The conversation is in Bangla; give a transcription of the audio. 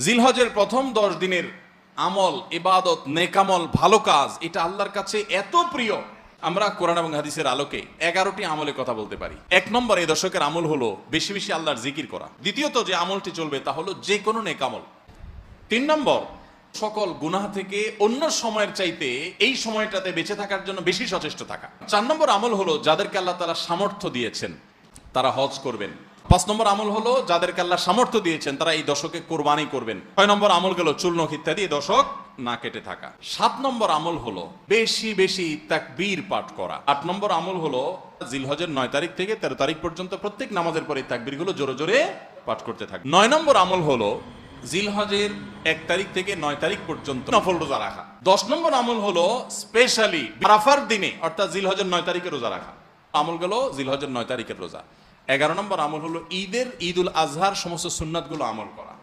জিলহজের প্রথম 10 দিনের আমল, ইবাদত, নেকামল, ভালো কাজ, এটা আল্লাহর কাছে এত প্রিয়। আমরা কোরআন এবং হাদিসের আলোকে 11টি আমলের কথা বলতে পারি। 1 নম্বর এই দশকের আমল হলো বেশি বেশি আল্লাহর জিকির করা। দ্বিতীয়ত যে আমলটি চলবে তা হলো যে কোনো নেকামল। 3 নম্বর, সকল গুনাহ থেকে অন্য সময়ের চাইতে এই সময়টাতে বেঁচে থাকার জন্য বেশি সচেষ্ট থাকা। 4 নম্বর আমল হলো যাদেরকে আল্লাহ তাআলা সামর্থ্য দিয়েছেন তারা হজ করবেন। 5 নম্বর আমল হলো যাদেরকে আল্লাহ সামর্থ্য দিয়েছেন তারা এই দশকে কোরবানি করবেন। 6 নম্বর আমল গেল চুল নখ ইত্যাদি দশক না কেটে থাকা। 7 নম্বর আমল হলো বেশি বেশি তাকবীর পাঠ করা। 8 নম্বর আমল হলো জিলহজের 9 তারিখ থেকে 13 তারিখ পর্যন্ত প্রত্যেক নামাজের পরে তাকবীরগুলো জোরে জোরে পাঠ করতে থাকা। 9 নম্বর আমল হলো জিলহজের 1 তারিখ থেকে 9 তারিখ পর্যন্ত নফল রোজা রাখা। 10 নম্বর আমল হলো স্পেশালি আরাফার দিনে অর্থাৎ জিলহজের 9 তারিখে রোজা রাখা। আমল গেল জিলহজের 9 তারিখের রোজা। 11 নম্বর আমল হলো ঈদুল আজহার সমস্ত সুন্নাতগুলো আমল করা।